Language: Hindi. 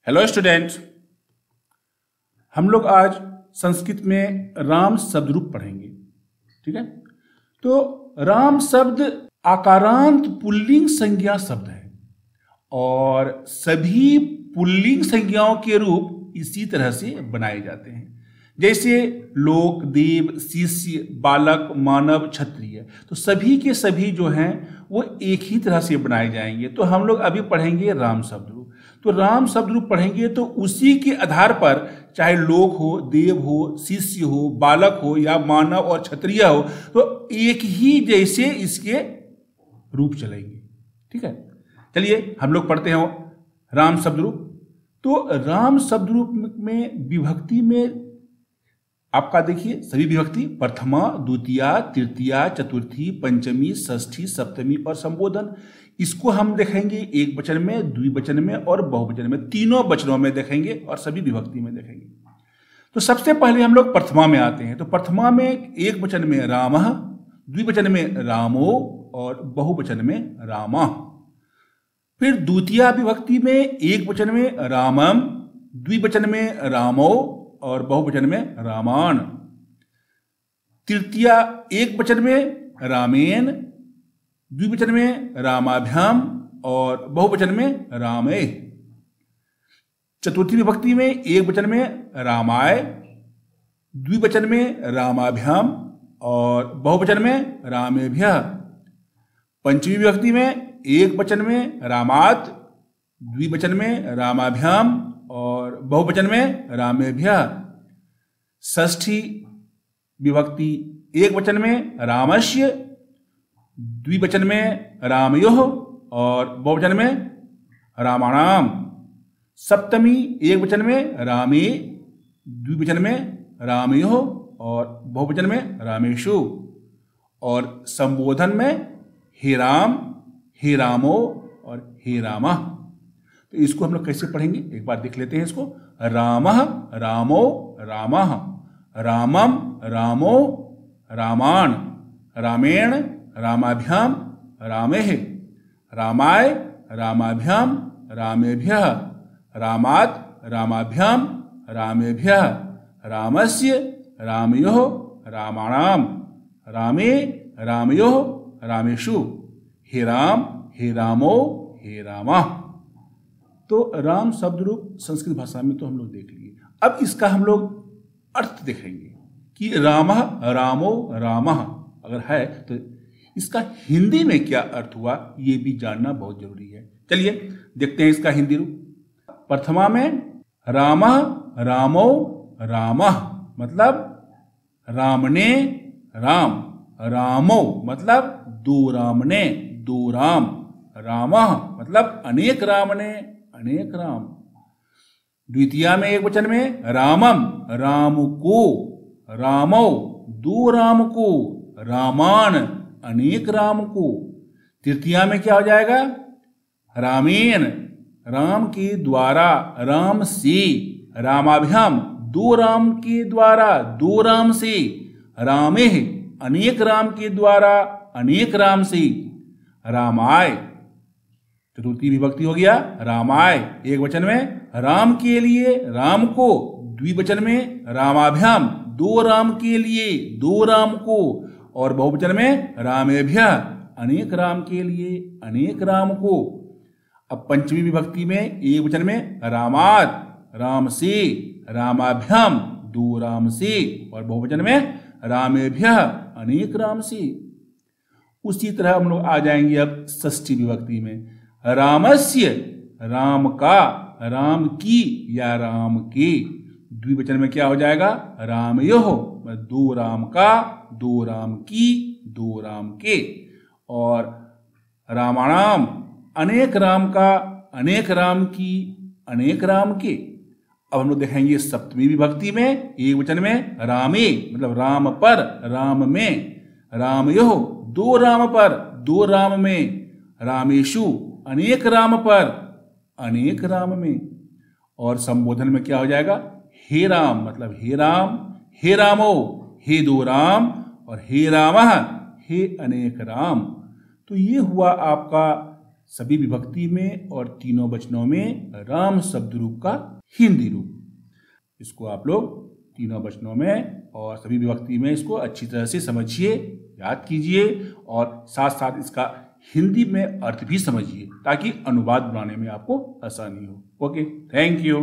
हेलो स्टूडेंट, हम लोग आज संस्कृत में राम शब्द रूप पढ़ेंगे। ठीक है, तो राम शब्द आकारांत पुल्लिंग संज्ञा शब्द है और सभी पुल्लिंग संज्ञाओं के रूप इसी तरह से बनाए जाते हैं, जैसे लोक, देव, शिष्य, बालक, मानव, क्षत्रिय। तो सभी के सभी जो हैं वो एक ही तरह से बनाए जाएंगे। तो हम लोग अभी पढ़ेंगे राम शब्द रूप। तो राम शब्द रूप पढ़ेंगे तो उसी के आधार पर चाहे लोक हो, देव हो, शिष्य हो, बालक हो या मानव और क्षत्रिय हो, तो एक ही जैसे इसके रूप चलेंगे। ठीक है, चलिए हम लोग पढ़ते हैं राम शब्द रूप। तो राम शब्द रूप में विभक्ति में आपका देखिए सभी विभक्ति प्रथमा, द्वितीया, तृतीया, चतुर्थी, पंचमी, षष्ठी, सप्तमी और संबोधन। इसको हम देखेंगे एक वचन में, द्विवचन में और बहुवचन में, तीनों वचनों में देखेंगे और सभी विभक्ति में देखेंगे। तो सबसे पहले हम लोग प्रथमा में आते हैं। तो प्रथमा में एक वचन में रामः, द्विवचन में रामो और बहुवचन में रामः। फिर द्वितीया विभक्ति में एक वचन में रामम, द्विवचन में रामो और बहुवचन में रामान। तृतीया एक वचन में रामेन, द्विवचन में रामाभ्याम और बहुवचन में रामे। चतुर्थी विभक्ति में एक वचन में रामाय, द्विवचन में रामाभ्याम और बहुवचन में रामेभ्यः। पंचमी विभक्ति में एक वचन में रामात्, द्विवचन में रामाभ्याम और बहुवचन में रामेभ्यः। षष्ठी विभक्ति एक वचन में रामस्य, द्विवचन में रामयोः और बहुवचन में रामाणाम। सप्तमी एक वचन में रामे, द्विवचन में रामयोः और बहुवचन में रामेषु। और संबोधन में हे राम, हे रामो और हे रामः। तो इसको हम लोग कैसे पढ़ेंगे एक बार देख लेते हैं इसको। रामः, रामो, रामः, रामम, रामो, रामान्, रामेण, रामाभ्याम, रामेः, रामाय, रामाभ्याम, रामेभ्यः, रामात्, रामाभ्याम, रामेभ्यः, रामस्य, रामयोः, रामाणाम, रामे, रामयोः, रामेषु। हे राम, हे रामो, हे रामः। तो राम शब्द रूप संस्कृत भाषा में तो हम लोग देख लिए। अब इसका हम लोग अर्थ देखेंगे कि रामः, रामो, रामः अगर है तो इसका हिंदी में क्या अर्थ हुआ, ये भी जानना बहुत जरूरी है। चलिए देखते हैं इसका हिंदी रूप। प्रथमा में रामः, रामो, रामः मतलब राम ने राम, रामो मतलब दो राम ने दो राम, रामः मतलब अनेक राम ने अनेक राम। द्वितीया में एक वचन में रामम, राम को, रामो दो राम को, रामान अनेक राम को। तृतीया में क्या हो जाएगा? रामेन राम के द्वारा, राम से, रामाभ्याम दो राम के द्वारा, दो राम से, रामे अनेक राम के द्वारा, अनेक राम से, रामाय। चतुर्थी विभक्ति हो गया रामाय, एक वचन में राम के लिए, राम को, द्विवचन में रामाभ्याम दो राम के लिए, दो राम को, और बहुवचन में रामेभ्यः अनेक राम के लिए, अनेक राम को। अब पंचमी विभक्ति में एक वचन में रामात्, राम से, रामाभ्याम दो राम से, और बहुवचन में रामेभ्यः अनेक राम से। उसी तरह हम लोग आ जाएंगे अब षष्ठी विभक्ति में। रामस्य राम का, राम की या राम के। द्विवचन में क्या हो जाएगा? रामयोः दो राम का, दो राम की, दो राम के। और रामाणाम अनेक राम का, अनेक राम की, अनेक राम के। अब हम लोग देखेंगे सप्तमी विभक्ति में एक वचन में रामे मतलब राम पर, राम में, रामयोः दो राम पर, दो राम में, रामेषु अनेक राम पर, अनेक राम में। और संबोधन में क्या हो जाएगा? हे राम मतलब हे राम, हे रामो हे दो राम, और हे रामः हे अनेक राम। तो ये हुआ आपका सभी विभक्ति में और तीनों वचनों में राम शब्द रूप का हिंदी रूप। इसको आप लोग तीनों वचनों में और सभी विभक्ति में इसको अच्छी तरह से समझिए, याद कीजिए और साथ साथ इसका हिंदी में अर्थ भी समझिए ताकि अनुवाद बनाने में आपको आसानी हो। Okay, thank you.